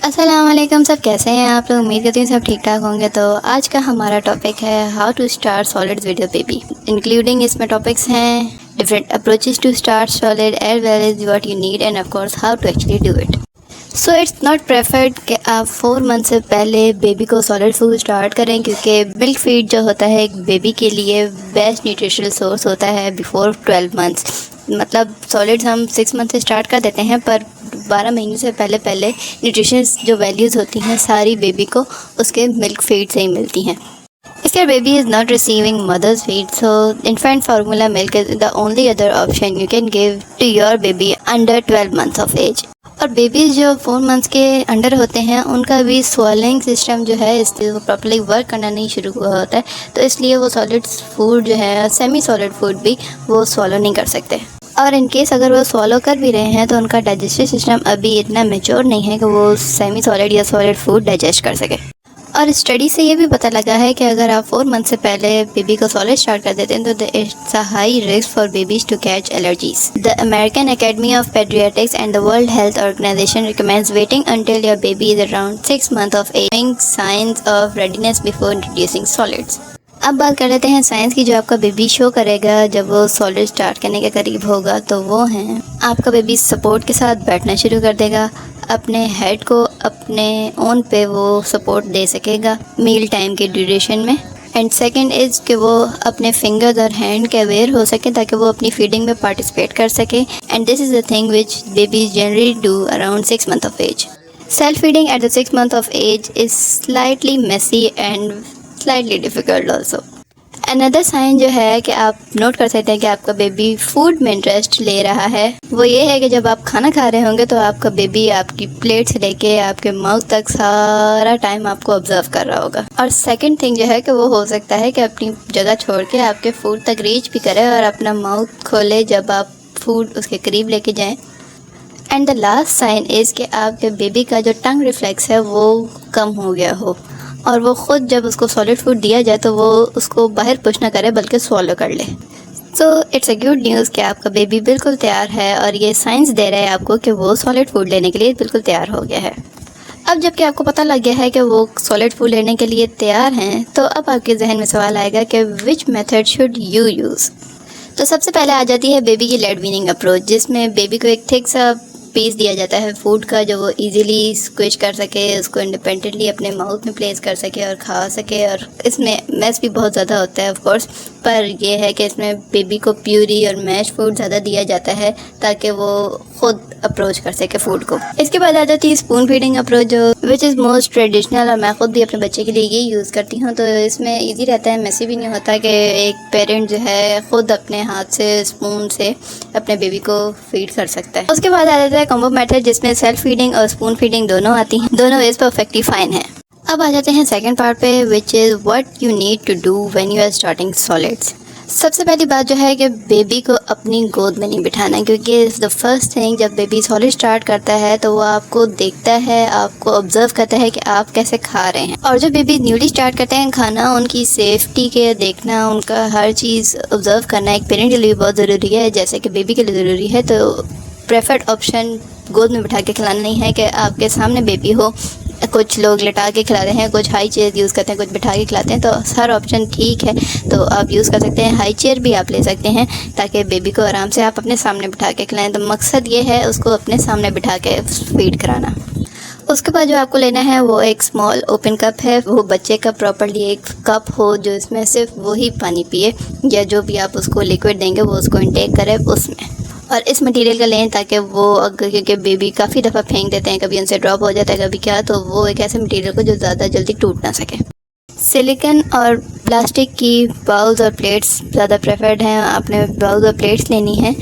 अस्सलाम वालेकुम, सब कैसे हैं आप लोग। उम्मीद करती हूँ सब ठीक ठाक होंगे। तो आज का हमारा टॉपिक है how to start solids with your baby. Including इसमें टॉपिक्स हैं different approaches to start solid as well as what you need and of course how to actually do it. So it's not preferred कि आप 4 month से पहले baby को solid food start करें, क्योंकि milk feed जो होता है एक बेबी के लिए बेस्ट न्यूट्रिशनल सोर्स होता है बिफोर 12 मंथ्स। मतलब सॉलिड्स हम 6 मंथ से स्टार्ट कर देते हैं, पर 12 महीने से पहले न्यूट्रिशंस जो वैल्यूज़ होती हैं सारी बेबी को उसके मिल्क फीड से ही मिलती हैं। If your baby is not receiving mother's feed, so infant formula milk is the only other option you can give to your baby under 12 months of age. और babies जो 4 months के under होते हैं उनका भी swallowing सिस्टम जो है इसलिए वो प्रॉपर्ली वर्क करना नहीं शुरू हुआ होता है, तो इसलिए वो सॉलिड फूड जो है सेमी सॉलिड फूड भी वो swallow नहीं कर सकते। और इन केस अगर वो swallow कर भी रहे हैं तो उनका डाइजेस्टिव सिस्टम अभी इतना मेच्योर नहीं है कि वो सेमी सॉलिड या सॉलिड फूड डाइजेस्ट कर सके। और स्टडी से ये भी पता लगा है कि अगर आप 4 मंथ से पहले बेबी को सॉलिड स्टार्ट कर देते हैं तो it's a high risk for babies to catch allergies. The American Academy of Pediatrics and the World Health Organization recommends waiting until your baby is around 6 month of age, showing signs of readiness before introducing solids। अब बात कर लेते हैं science की, जो आपका baby show करेगा जब वो सॉलिड स्टार्ट करने के करीब होगा। तो वो हैं, आपका बेबी सपोर्ट के साथ बैठना शुरू कर देगा, अपने हेड को अपने ओन पे वो सपोर्ट दे सकेगा मील टाइम के ड्यूरेशन में। एंड सेकंड इज़ कि वो अपने फिंगर्स और हैंड के अवेयर हो सके ताकि वो अपनी फीडिंग में पार्टिसिपेट कर सके। And this is the thing which babies generally do around 6 month of age. Self feeding at the 6 month of age is slightly messy and slightly difficult also. Another sign जो है कि आप note कर सकते हैं कि आपका बेबी फूड में इंटरेस्ट ले रहा है, वो ये है कि जब आप खाना खा रहे होंगे तो आपका बेबी आपकी प्लेट से लेके आपके माउथ तक सारा टाइम आपको ऑब्जर्व कर रहा होगा। और सेकंड थिंग जो है कि वो हो सकता है कि अपनी जगह छोड़ के आपके फूड तक रीच भी करे और अपना माउथ खोले जब आप फूड उसके करीब लेके जाएं। And the last sign is कि आपके बेबी का जो टंग रिफ्लेक्स है वो कम हो गया हो और वो ख़ुद जब उसको सॉलिड फूड दिया जाए तो वो उसको बाहर पुश ना करे बल्कि स्वॉलो कर ले। So it's a good news कि आपका बेबी बिल्कुल तैयार है और ये साइंस दे रहा है आपको कि वो सॉलिड फूड लेने के लिए बिल्कुल तैयार हो गया है। अब जबकि आपको पता लग गया है कि वो सॉलिड फूड लेने के लिए तैयार हैं, तो अब आपके जहन में सवाल आएगा कि which method should you use. तो सबसे पहले आ जाती है बेबी की लेड वीनिंग अप्रोच, जिसमें बेबी को एक थिक सा पीस दिया जाता है फूड का जो वो इजीली स्क्विच कर सके, उसको इंडिपेंडेंटली अपने माउथ में प्लेस कर सके और खा सके। और इसमें मैश भी बहुत ज़्यादा होता है ऑफ कोर्स, पर यह है कि इसमें बेबी को प्यूरी और मैश फूड ज़्यादा दिया जाता है ताकि वो ख़ुद अप्रोच कर सके फूड को। इसके बाद आ जाती है स्पून फीडिंग अप्रोच, जो विच इज़ मोस्ट ट्रेडिशनल, और मैं ख़ुद भी अपने बच्चे के लिए ये यूज़ करती हूँ। तो इसमें ईजी रहता है, मैसी भी नहीं होता कि एक पेरेंट जो है ख़ुद अपने हाथ से स्पून से अपने बेबी को फीड कर सकता है। उसके बाद आ जाता है कॉम्बो मेथड, जिसमें सेल्फ फीडिंग और स्पून फीडिंग दोनों आती हैं। दोनों वेज परफेक्टली फाइन है। अब आ जाते हैं सेकंड पार्ट पे, which is what you need to do when you are starting solids. सबसे पहली बात जो है कि बेबी को अपनी गोद में नहीं बिठाना, क्योंकि द फर्स्ट थिंग जब बेबी सॉलिड स्टार्ट करता है तो वो आपको देखता है, आपको ऑब्जर्व करता है कि आप कैसे खा रहे हैं। और जो बेबी न्यूली स्टार्ट करते हैं खाना, उनकी सेफ्टी के देखना, उनका हर चीज़ ऑब्जर्व करना एक पेरेंट के लिए बहुत ज़रूरी है, जैसे कि बेबी के लिए ज़रूरी है। तो प्रेफर्ड ऑप्शन गोद में बिठा के खिलाना नहीं है कि आपके सामने बेबी हो। कुछ लोग लिटा के खिलाते हैं, कुछ हाई चेयर यूज़ करते हैं, कुछ बिठा के खिलाते हैं। तो हर ऑप्शन ठीक है, तो आप यूज़ कर सकते हैं। हाई चेयर भी आप ले सकते हैं ताकि बेबी को आराम से आप अपने सामने बिठा के खिलाएं। तो मकसद ये है उसको अपने सामने बिठा के फीड कराना। उसके बाद जो आपको लेना है वो एक स्मॉल ओपन कप है, वो बच्चे का प्रॉपर्ली एक कप हो जो इसमें सिर्फ वही पानी पिए, या जो भी आप उसको लिक्विड देंगे वो उसको इंटेक करे उसमें। और इस मटेरियल का लें ताकि वो अगर, क्योंकि बेबी काफ़ी दफ़ा फेंक देते हैं, कभी उनसे ड्रॉप हो जाता है कभी क्या, तो वो एक ऐसे मटेरियल को जो ज़्यादा जल्दी टूट ना सके। सिलिकन और प्लास्टिक की बाउल्स और प्लेट्स ज़्यादा प्रेफर्ड हैं। आपने बाउल्स और प्लेट्स लेनी है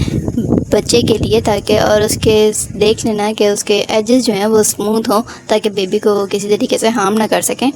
बच्चे के लिए ताकि, और उसके देख लेना कि उसके एजेस जो हैं वो स्मूथ हों ताकि बेबी को वो किसी तरीके से हार्म ना कर सकें।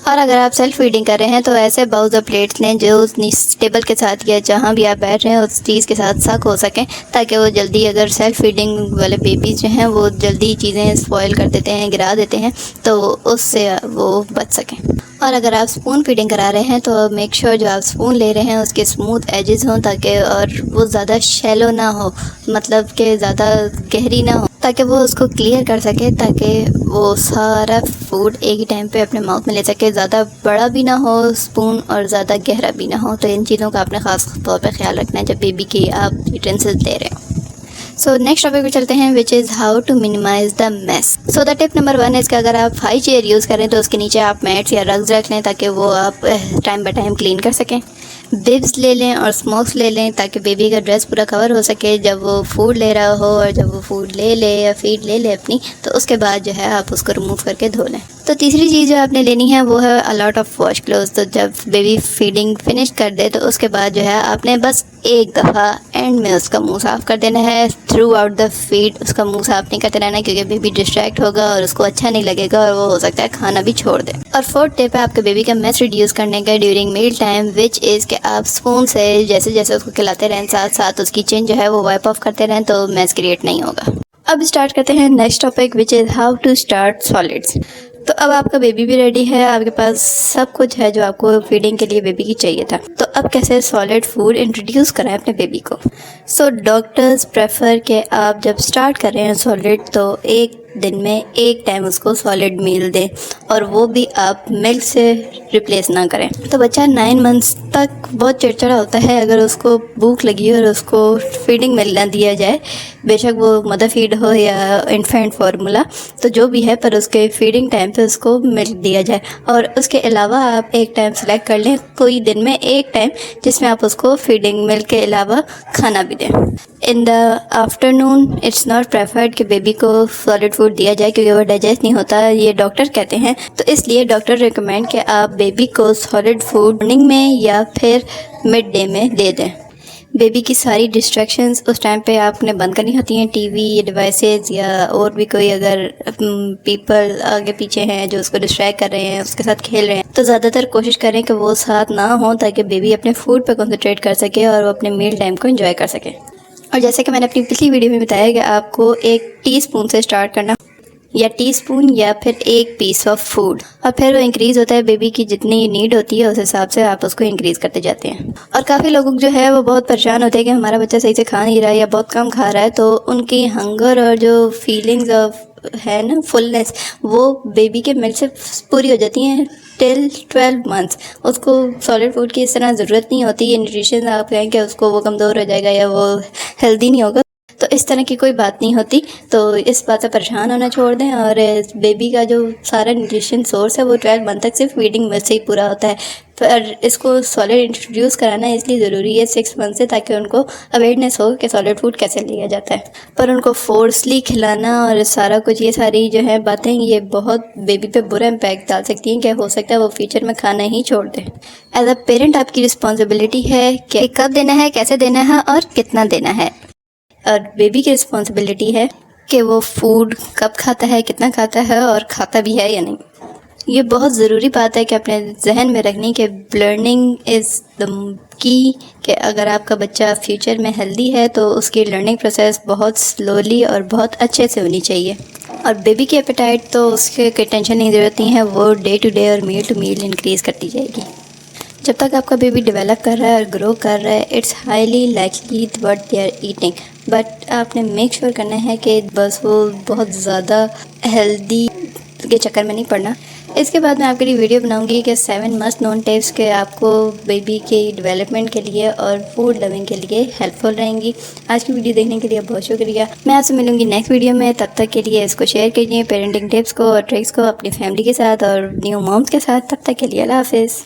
और अगर आप सेल्फ फीडिंग कर रहे हैं तो ऐसे बाउल्स और प्लेट्स लें जो उस टेबल के साथ या जहाँ भी आप बैठ रहे हैं उस चीज़ के साथ सक हो सकें, ताकि वो जल्दी, अगर सेल्फ फीडिंग वाले बेबीज़ जो हैं वो जल्दी चीज़ें स्पॉइल कर देते हैं, गिरा देते हैं, तो उससे वो बच सकें। और अगर आप स्पून फीडिंग करा रहे हैं तो मेक श्योर जो आप स्पून ले रहे हैं उसके स्मूथ एजेस हों, ताकि और वो ज़्यादा शैलो ना हो, मतलब कि ज़्यादा गहरी ना हो, ताकि वो उसको क्लियर कर सके, ताकि वो सारा फूड एक ही टाइम पे अपने माउथ में ले सके। ज़्यादा बड़ा भी ना हो स्पून और ज़्यादा गहरा भी ना हो। तो इन चीज़ों का आपने ख़ास तौर पे ख्याल रखना है जब बेबी की आप यूटेंसिल्स दे रहे हो। सो नेक्स्ट टॉपिक पे चलते हैं, which is how to minimize the mess. So the tip number 1 है कि अगर आप हाई चेयर यूज़ करें तो उसके नीचे आप मैट्स या रग्स रख लें, ताकि वो आप टाइम बाय टाइम क्लीन कर सकें। बिब्स ले लें और स्मोक्स ले लें, ताकि बेबी का ड्रेस पूरा कवर हो सके जब वो फूड ले रहा हो, और जब वो फूड ले ले या फीड ले ले अपनी, तो उसके बाद जो है आप उसको रिमूव करके धो लें। तो तीसरी चीज़ जो आपने लेनी है वो है a lot of wash clothes. तो जब बेबी फीडिंग फिनिश कर दे तो उसके बाद जो है आपने बस एक दफ़ा एंड में उसका मुंह साफ़ कर देना है। थ्रू आउट द फीड उसका मुंह साफ़ नहीं करते रहना, क्योंकि बेबी डिस्ट्रैक्ट होगा और उसको अच्छा नहीं लगेगा और वो हो सकता है खाना भी छोड़ दे। और फोर्थ टिप है आपके बेबी का मेस रिड्यूस करने का during meal time, which is कि आप स्पून से जैसे जैसे उसको खिलाते रहें साथ साथ उसकी चिन जो है वो वाइप ऑफ करते रहें, तो मेस क्रिएट नहीं होगा। अब स्टार्ट करते हैं next topic, which is how to start solids. तो अब आपका बेबी भी रेडी है, आपके पास सब कुछ है जो आपको फीडिंग के लिए बेबी की चाहिए था। तो अब कैसे सॉलिड फूड इंट्रोड्यूस कराएं अपने बेबी को। सो डॉक्टर्स प्रेफर कि आप जब स्टार्ट कर रहे हैं सॉलिड तो एक दिन में एक टाइम उसको सॉलिड मील दें, और वो भी आप मिल्क से रिप्लेस ना करें। तो बच्चा 9 मंथ्स तक बहुत चिड़चिड़ा होता है अगर उसको भूख लगी और उसको फीडिंग मिल ना दिया जाए, बेशक वो मदर फीड हो या इन्फेंट फार्मूला, तो जो भी है, पर उसके फीडिंग टाइम पे उसको मिल्क दिया जाए। और उसके अलावा आप एक टाइम सेलेक्ट कर लें, कोई दिन में एक टाइम, जिसमें आप उसको फीडिंग मिल्क के अलावा खाना भी दें। In the afternoon it's not preferred कि बेबी को सॉलिड फूड दिया जाए, क्योंकि वो डाइजेस्ट नहीं होता, ये डॉक्टर कहते हैं। तो इसलिए डॉक्टर रिकमेंड कि आप बेबी को सॉलिड फूड मॉर्निंग में या फिर मिड डे में दे दें। बेबी की सारी डिस्ट्रैक्शंस उस टाइम पे आपने बंद करनी होती हैं, टीवी, डिवाइसेस या और भी कोई अगर पीपल आगे पीछे हैं जो उसको डिस्ट्रैक्ट कर रहे हैं, उसके साथ खेल रहे हैं, तो ज़्यादातर कोशिश करें कि वो साथ ना हो, ताकि बेबी अपने फूड पे कंसंट्रेट कर सके और वो अपने मील टाइम को एंजॉय कर सके। और जैसे कि मैंने अपनी पिछली वीडियो में बताया कि आपको 1 टीस्पून से स्टार्ट करना, या टीस्पून या फिर 1 पीस ऑफ फूड, और फिर वो इंक्रीज़ होता है। बेबी की जितनी नीड होती है उस हिसाब से आप उसको इंक्रीज़ करते जाते हैं। और काफ़ी लोग जो है वो बहुत परेशान होते हैं कि हमारा बच्चा सही से खा नहीं रहा है या बहुत कम खा रहा है, तो उनकी हंगर और जो फीलिंग्स ऑफ है ना फुलनेस, वो बेबी के मिल्क से पूरी हो जाती हैं टिल 12 मंथ्स। उसको सॉलिड फूड की इस तरह ज़रूरत नहीं होती। न्यूट्रिशन आप कहें कि उसको वो कमज़ोर हो जाएगा या वो हेल्दी नहीं होगा, तो इस तरह की कोई बात नहीं होती। तो इस बात से परेशान होना छोड़ दें, और बेबी का जो सारा न्यूट्रिशन सोर्स है वो 12 मंथ तक सिर्फ फीडिंग में से ही पूरा होता है। पर इसको सॉलिड इंट्रोड्यूस कराना इसलिए ज़रूरी है 6 मंथ से, ताकि उनको अवेयरनेस हो कि सॉलिड फूड कैसे लिया जाता है। पर उनको फोर्सली खिलाना और सारा कुछ, ये सारी जो है बातें, ये बहुत बेबी पे बुरा इम्पैक्ट डाल सकती हैं कि हो सकता है वो फ्यूचर में खाना ही छोड़ दें। एज अ पेरेंट आपकी रिस्पॉन्सिबिलिटी है कि कब देना है, कैसे देना है और कितना देना है। और बेबी की रिस्पॉन्सिबिलिटी है कि वो फूड कब खाता है, कितना खाता है और खाता भी है या नहीं। ये बहुत ज़रूरी बात है कि अपने जहन में रखनी कि लर्निंग इज़ द की, कि अगर आपका बच्चा फ्यूचर में हेल्दी है तो उसकी लर्निंग प्रोसेस बहुत स्लोली और बहुत अच्छे से होनी चाहिए। और बेबी की एपेटाइट तो उसके कोई टेंशन नहीं ज़रूरत नहीं है, वो डे टू डे और मील टू मील इंक्रीज़ करती जाएगी। जब तक आपका बेबी डेवलप कर रहा है और ग्रो कर रहा है, it's highly likely what they are eating, but आपने मेक श्योर करना है कि बस वो बहुत ज़्यादा हेल्दी के चक्कर में नहीं पड़ना। इसके बाद मैं आपके लिए वीडियो बनाऊंगी कि 7 मस्ट नोन टिप्स के आपको बेबी के डेवलपमेंट के लिए और फूड लविंग के लिए हेल्पफुल रहेंगी। आज की वीडियो देखने के लिए बहुत शुक्रिया। मैं आपसे मिलूंगी नेक्स्ट वीडियो में। तब तक के लिए इसको शेयर कीजिए, पेरेंटिंग टिप्स को और ट्रिक्स को अपनी फैमिली के साथ और न्यू मॉम्स के साथ। तब तक के लिए अल्लाह हाफिज़।